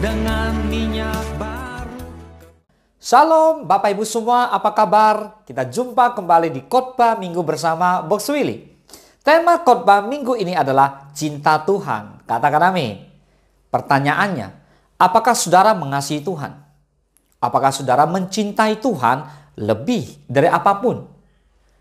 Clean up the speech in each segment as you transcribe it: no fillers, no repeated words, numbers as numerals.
dengan minyak baru. Shalom Bapak Ibu semua, apa kabar? Kita jumpa kembali di Khotbah Minggu bersama Box Willy. Tema khotbah minggu ini adalah cinta Tuhan. Katakan amin. Pertanyaannya, apakah saudara mengasihi Tuhan? Apakah saudara mencintai Tuhan lebih dari apapun?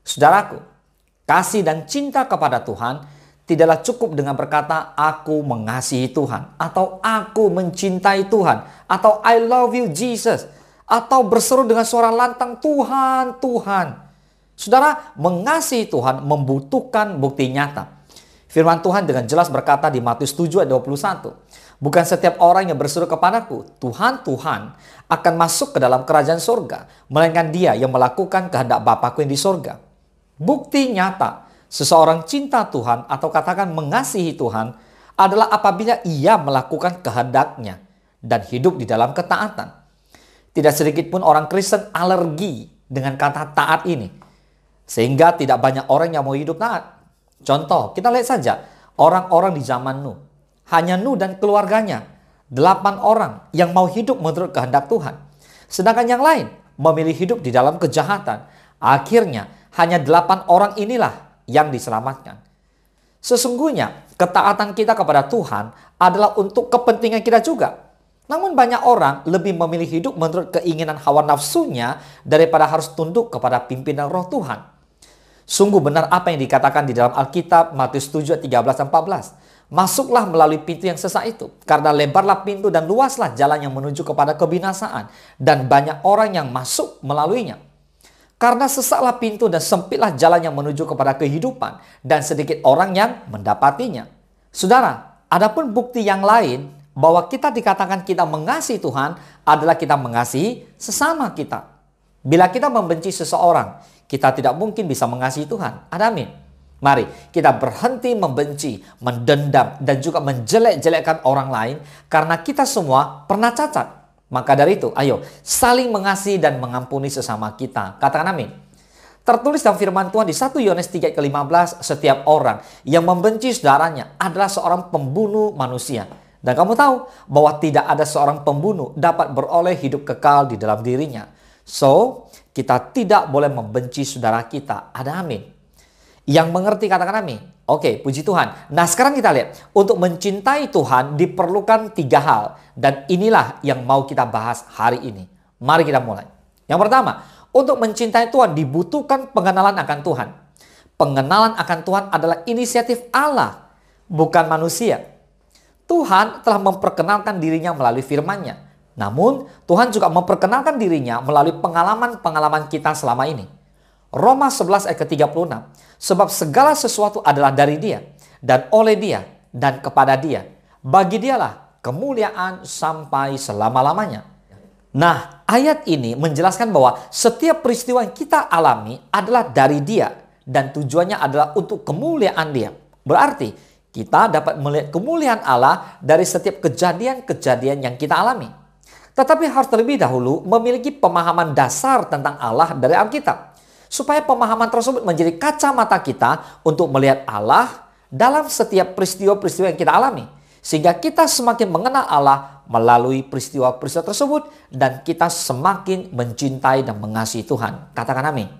Saudaraku, kasih dan cinta kepada Tuhan tidaklah cukup dengan berkata aku mengasihi Tuhan, atau aku mencintai Tuhan, atau I love you Jesus, atau berseru dengan suara lantang Tuhan, Tuhan. Saudara, mengasihi Tuhan membutuhkan bukti nyata. Firman Tuhan dengan jelas berkata di Matius 7 ayat 21, bukan setiap orang yang berseru kepadaku, Tuhan, Tuhan, akan masuk ke dalam kerajaan surga, melainkan dia yang melakukan kehendak Bapakku yang di surga. Bukti nyata seseorang cinta Tuhan atau katakan mengasihi Tuhan adalah apabila ia melakukan kehendaknya dan hidup di dalam ketaatan. Tidak sedikit pun orang Kristen alergi dengan kata taat ini, sehingga tidak banyak orang yang mau hidup taat. Contoh, kita lihat saja orang-orang di zaman Nuh. Hanya Nuh dan keluarganya, 8 orang yang mau hidup menurut kehendak Tuhan. Sedangkan yang lain memilih hidup di dalam kejahatan. Akhirnya hanya 8 orang inilah yang diselamatkan. Sesungguhnya ketaatan kita kepada Tuhan adalah untuk kepentingan kita juga. Namun banyak orang lebih memilih hidup menurut keinginan hawa nafsunya daripada harus tunduk kepada pimpinan roh Tuhan. Sungguh benar apa yang dikatakan di dalam Alkitab Matius 7, 13-14. Masuklah melalui pintu yang sesak itu, karena lebarlah pintu dan luaslah jalan yang menuju kepada kebinasaan, dan banyak orang yang masuk melaluinya. Karena sesaklah pintu dan sempitlah jalan yang menuju kepada kehidupan, dan sedikit orang yang mendapatinya. Saudara, adapun bukti yang lain bahwa kita dikatakan kita mengasihi Tuhan adalah kita mengasihi sesama kita. Bila kita membenci seseorang, kita tidak mungkin bisa mengasihi Tuhan. Ada amin. Mari kita berhenti membenci, mendendam, dan juga menjelek-jelekkan orang lain karena kita semua pernah cacat. Maka dari itu, ayo saling mengasihi dan mengampuni sesama kita. Katakan amin. Tertulis dalam firman Tuhan di 1 Yohanes 3:15, setiap orang yang membenci saudaranya adalah seorang pembunuh manusia. Dan kamu tahu bahwa tidak ada seorang pembunuh dapat beroleh hidup kekal di dalam dirinya. So, kita tidak boleh membenci saudara kita. Ada amin. Yang mengerti katakan amin. Oke, puji Tuhan. Nah, sekarang kita lihat. Untuk mencintai Tuhan diperlukan 3 hal. Dan inilah yang mau kita bahas hari ini. Mari kita mulai. Yang pertama, untuk mencintai Tuhan dibutuhkan pengenalan akan Tuhan. Pengenalan akan Tuhan adalah inisiatif Allah, bukan manusia. Tuhan telah memperkenalkan dirinya melalui firman-Nya. Namun, Tuhan juga memperkenalkan dirinya melalui pengalaman-pengalaman kita selama ini. Roma 11 ayat ke-36. Sebab segala sesuatu adalah dari Dia, dan oleh Dia, dan kepada Dia. Bagi Dialah kemuliaan sampai selama-lamanya. Nah, ayat ini menjelaskan bahwa setiap peristiwa yang kita alami adalah dari Dia, dan tujuannya adalah untuk kemuliaan Dia. Berarti, kita dapat melihat kemuliaan Allah dari setiap kejadian-kejadian yang kita alami. Tetapi harus terlebih dahulu memiliki pemahaman dasar tentang Allah dari Alkitab. Supaya pemahaman tersebut menjadi kacamata kita untuk melihat Allah dalam setiap peristiwa-peristiwa yang kita alami. Sehingga kita semakin mengenal Allah melalui peristiwa-peristiwa tersebut dan kita semakin mencintai dan mengasihi Tuhan. Katakan amin.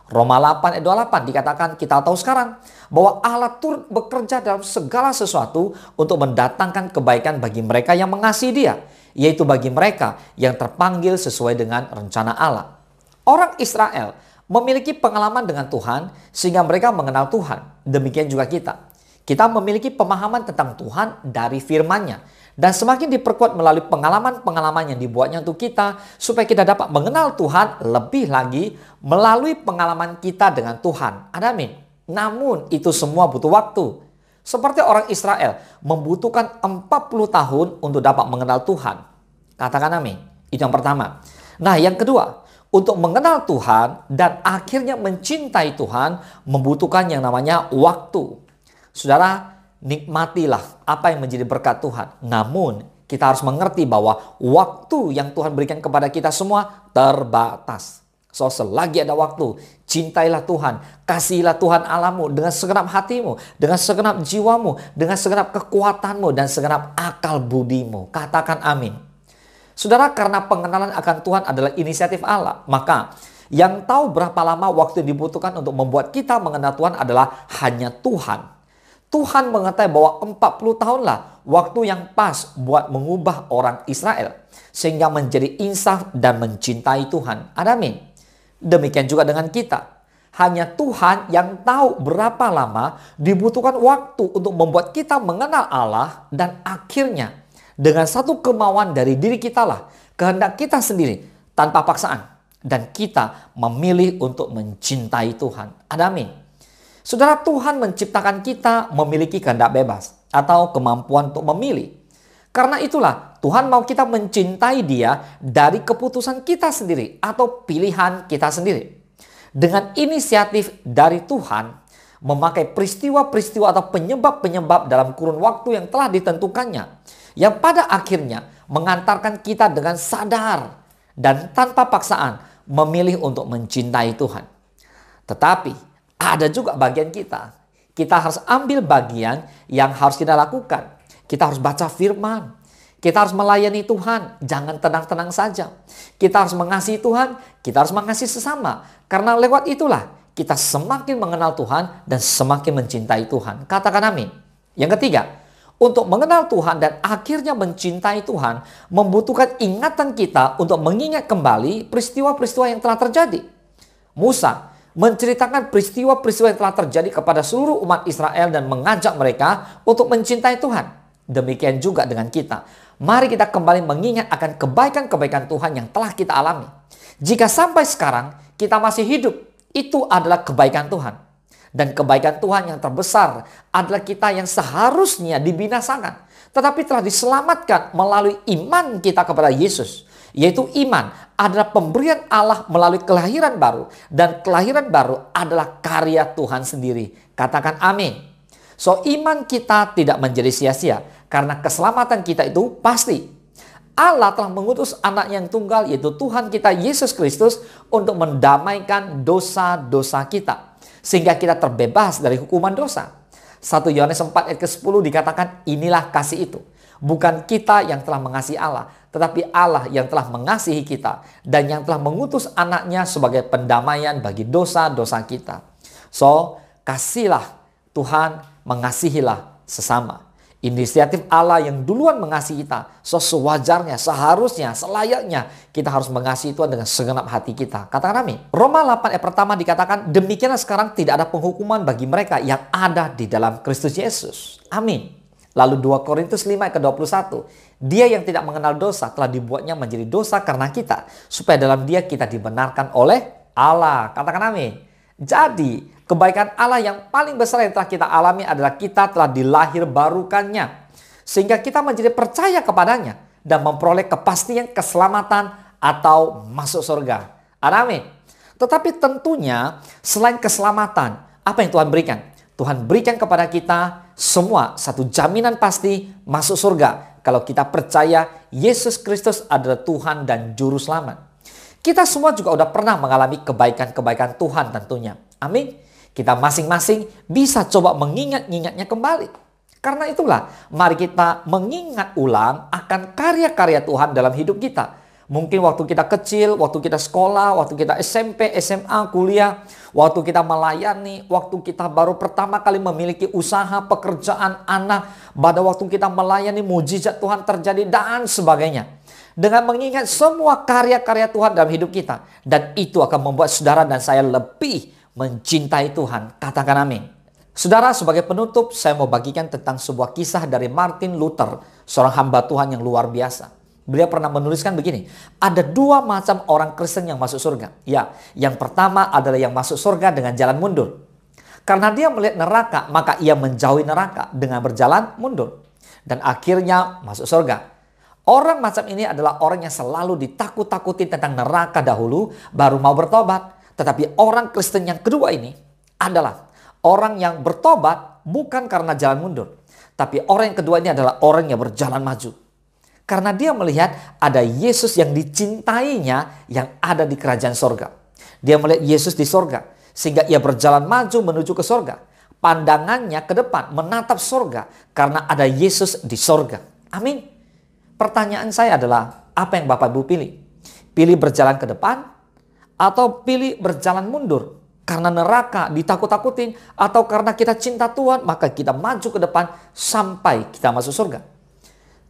Roma 8 ayat 28 dikatakan kita tahu sekarang bahwa Allah turut bekerja dalam segala sesuatu untuk mendatangkan kebaikan bagi mereka yang mengasihi Dia, yaitu bagi mereka yang terpanggil sesuai dengan rencana Allah. Orang Israel memiliki pengalaman dengan Tuhan sehingga mereka mengenal Tuhan. Demikian juga kita. Kita memiliki pemahaman tentang Tuhan dari firman-Nya. Dan semakin diperkuat melalui pengalaman-pengalaman yang dibuatnya untuk kita. Supaya kita dapat mengenal Tuhan lebih lagi melalui pengalaman kita dengan Tuhan. Ada amin. Namun itu semua butuh waktu. Seperti orang Israel membutuhkan 40 tahun untuk dapat mengenal Tuhan. Katakan amin. Itu yang pertama. Nah, yang kedua, untuk mengenal Tuhan dan akhirnya mencintai Tuhan membutuhkan yang namanya waktu. Saudara, nikmatilah apa yang menjadi berkat Tuhan. Namun, kita harus mengerti bahwa waktu yang Tuhan berikan kepada kita semua terbatas. So, selagi ada waktu, cintailah Tuhan, kasihilah Tuhan Allahmu dengan segenap hatimu, dengan segenap jiwamu, dengan segenap kekuatanmu, dan segenap akal budimu. Katakan amin. Saudara, karena pengenalan akan Tuhan adalah inisiatif Allah, maka yang tahu berapa lama waktu yang dibutuhkan untuk membuat kita mengenal Tuhan adalah hanya Tuhan. Tuhan mengetahui bahwa 40 tahunlah waktu yang pas buat mengubah orang Israel, sehingga menjadi insaf dan mencintai Tuhan. Amin. Demikian juga dengan kita. Hanya Tuhan yang tahu berapa lama dibutuhkan waktu untuk membuat kita mengenal Allah, dan akhirnya dengan satu kemauan dari diri kita lah, kehendak kita sendiri tanpa paksaan, dan kita memilih untuk mencintai Tuhan. Amin. Saudara, Tuhan menciptakan kita memiliki kehendak bebas atau kemampuan untuk memilih. Karena itulah Tuhan mau kita mencintai Dia dari keputusan kita sendiri atau pilihan kita sendiri. Dengan inisiatif dari Tuhan, memakai peristiwa-peristiwa atau penyebab-penyebab dalam kurun waktu yang telah ditentukannya, yang pada akhirnya mengantarkan kita dengan sadar dan tanpa paksaan memilih untuk mencintai Tuhan. Tetapi ada juga bagian kita. Kita harus ambil bagian yang harus kita lakukan. Kita harus baca firman. Kita harus melayani Tuhan. Jangan tenang-tenang saja. Kita harus mengasihi Tuhan. Kita harus mengasihi sesama. Karena lewat itulah kita semakin mengenal Tuhan dan semakin mencintai Tuhan. Katakan amin. Yang ketiga, untuk mengenal Tuhan dan akhirnya mencintai Tuhan membutuhkan ingatan kita untuk mengingat kembali peristiwa-peristiwa yang telah terjadi. Musa menceritakan peristiwa-peristiwa yang telah terjadi kepada seluruh umat Israel dan mengajak mereka untuk mencintai Tuhan. Demikian juga dengan kita. Mari kita kembali mengingat akan kebaikan-kebaikan Tuhan yang telah kita alami. Jika sampai sekarang kita masih hidup, itu adalah kebaikan Tuhan. Dan kebaikan Tuhan yang terbesar adalah kita yang seharusnya dibinasakan, tetapi telah diselamatkan melalui iman kita kepada Yesus. Yaitu iman adalah pemberian Allah melalui kelahiran baru. Dan kelahiran baru adalah karya Tuhan sendiri. Katakan amin. So, iman kita tidak menjadi sia-sia. Karena keselamatan kita itu pasti. Allah telah mengutus anak yang tunggal, yaitu Tuhan kita Yesus Kristus, untuk mendamaikan dosa-dosa kita, sehingga kita terbebas dari hukuman dosa. 1 Yohanes 4 ayat ke-10 dikatakan, inilah kasih itu. Bukan kita yang telah mengasihi Allah, tetapi Allah yang telah mengasihi kita dan yang telah mengutus anaknya sebagai pendamaian bagi dosa-dosa kita. So, kasihlah Tuhan, mengasihilah sesama. Inisiatif Allah yang duluan mengasihi kita. So, sewajarnya, seharusnya, selayaknya kita harus mengasihi Tuhan dengan segenap hati kita. Katakan amin. Roma 8 ayat pertama dikatakan, demikianlah sekarang tidak ada penghukuman bagi mereka yang ada di dalam Kristus Yesus. Amin. Lalu 2 Korintus 5 ayat ke-21. Dia yang tidak mengenal dosa telah dibuatnya menjadi dosa karena kita, supaya dalam dia kita dibenarkan oleh Allah. Katakan amin. Jadi, kebaikan Allah yang paling besar yang telah kita alami adalah kita telah dilahir barukannya. Sehingga kita menjadi percaya kepadanya dan memperoleh kepastian keselamatan atau masuk surga. Amin. Tetapi tentunya selain keselamatan, apa yang Tuhan berikan? Tuhan berikan kepada kita semua satu jaminan pasti masuk surga. Kalau kita percaya Yesus Kristus adalah Tuhan dan Juru Selamat. Kita semua juga udah pernah mengalami kebaikan-kebaikan Tuhan tentunya. Amin. Kita masing-masing bisa coba mengingat-ingatnya kembali. Karena itulah, mari kita mengingat ulang akan karya-karya Tuhan dalam hidup kita. Mungkin waktu kita kecil, waktu kita sekolah, waktu kita SMP, SMA, kuliah, waktu kita melayani, waktu kita baru pertama kali memiliki usaha, pekerjaan, anak, pada waktu kita melayani mujizat Tuhan terjadi dan sebagainya. Dengan mengingat semua karya-karya Tuhan dalam hidup kita. Dan itu akan membuat saudara dan saya lebih mencintai Tuhan. Katakan amin. Saudara, sebagai penutup saya mau bagikan tentang sebuah kisah dari Martin Luther, seorang hamba Tuhan yang luar biasa. Beliau pernah menuliskan begini, ada dua macam orang Kristen yang masuk surga. Ya, yang pertama adalah yang masuk surga dengan jalan mundur. Karena dia melihat neraka, maka ia menjauhi neraka dengan berjalan mundur. Dan akhirnya masuk surga. Orang macam ini adalah orang yang selalu ditakut-takutin tentang neraka dahulu, baru mau bertobat. Tetapi orang Kristen yang kedua ini adalah orang yang bertobat bukan karena jalan mundur. Tapi orang yang kedua ini adalah orang yang berjalan maju. Karena dia melihat ada Yesus yang dicintainya yang ada di kerajaan sorga. Dia melihat Yesus di sorga, sehingga ia berjalan maju menuju ke sorga. Pandangannya ke depan, menatap sorga, karena ada Yesus di sorga. Amin. Pertanyaan saya adalah, apa yang Bapak Ibu pilih? Pilih berjalan ke depan, atau pilih berjalan mundur? Karena neraka ditakut-takutin, atau karena kita cinta Tuhan, maka kita maju ke depan sampai kita masuk surga?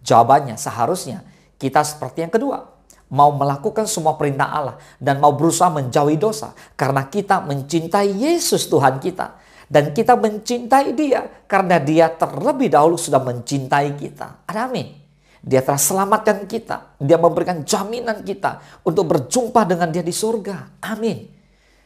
Jawabannya seharusnya kita seperti yang kedua. Mau melakukan semua perintah Allah dan mau berusaha menjauhi dosa. Karena kita mencintai Yesus Tuhan kita. Dan kita mencintai Dia karena Dia terlebih dahulu sudah mencintai kita. Ada amin. Dia telah selamatkan kita. Dia memberikan jaminan kita untuk berjumpa dengan Dia di surga. Amin.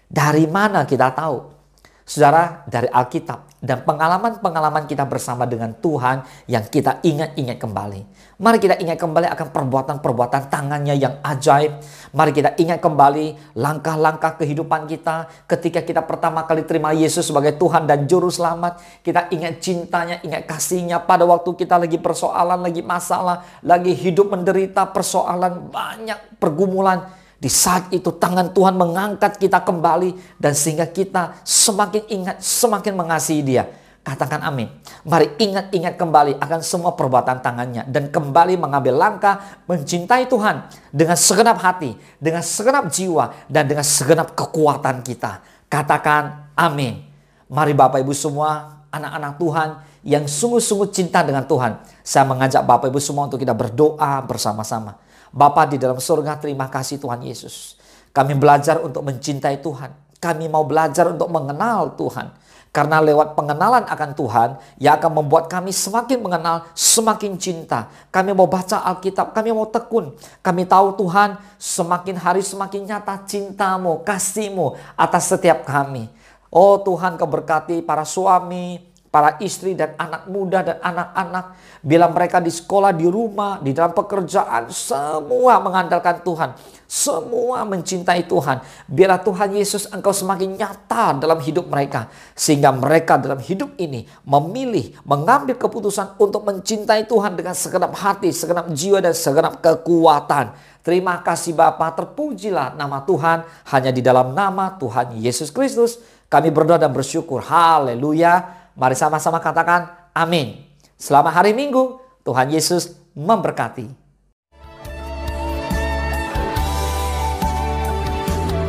Dari mana kita tahu? Saudara, dari Alkitab dan pengalaman-pengalaman kita bersama dengan Tuhan yang kita ingat-ingat kembali. Mari kita ingat kembali akan perbuatan-perbuatan tangannya yang ajaib. Mari kita ingat kembali langkah-langkah kehidupan kita ketika kita pertama kali terima Yesus sebagai Tuhan dan Juru Selamat. Kita ingat cintanya, ingat kasihnya pada waktu kita lagi persoalan, lagi masalah, lagi hidup menderita, persoalan, banyak pergumulan. Di saat itu tangan Tuhan mengangkat kita kembali dan sehingga kita semakin ingat, semakin mengasihi Dia. Katakan amin. Mari ingat-ingat kembali akan semua perbuatan tangannya dan kembali mengambil langkah mencintai Tuhan dengan segenap hati, dengan segenap jiwa dan dengan segenap kekuatan kita. Katakan amin. Mari Bapak Ibu semua, anak-anak Tuhan yang sungguh-sungguh cinta dengan Tuhan. Saya mengajak Bapak Ibu semua untuk kita berdoa bersama-sama. Bapa di dalam surga, terima kasih Tuhan Yesus. Kami belajar untuk mencintai Tuhan. Kami mau belajar untuk mengenal Tuhan. Karena lewat pengenalan akan Tuhan, yang akan membuat kami semakin mengenal, semakin cinta. Kami mau baca Alkitab, kami mau tekun. Kami tahu Tuhan, semakin hari semakin nyata cinta-Mu, kasih-Mu atas setiap kami. Oh Tuhan, Kau berkati para suami, para istri dan anak muda dan anak-anak. Bila mereka di sekolah, di rumah, di dalam pekerjaan, semua mengandalkan Tuhan. Semua mencintai Tuhan. Biarlah Tuhan Yesus Engkau semakin nyata dalam hidup mereka. Sehingga mereka dalam hidup ini memilih, mengambil keputusan untuk mencintai Tuhan dengan segenap hati, segenap jiwa dan segenap kekuatan. Terima kasih Bapa, terpujilah nama Tuhan. Hanya di dalam nama Tuhan Yesus Kristus kami berdoa dan bersyukur. Haleluya. Mari sama-sama katakan amin. Selamat hari Minggu. Tuhan Yesus memberkati.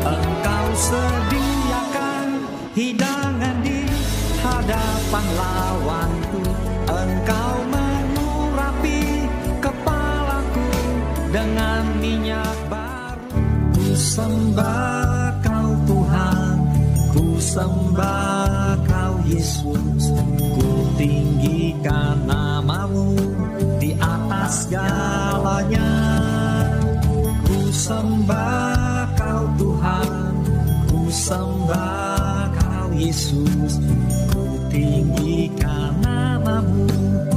Engkau sediakan hidangan di hadapan lawanku. Engkau mengurapi kepalaku dengan minyak baru. Ku sembah Kau Tuhan, ku sembah Kau Yesus, ku tinggikan nama-Mu di atas segalanya. Ku sembah Kau Tuhan, ku sembah Kau Yesus, ku tinggikan nama-Mu.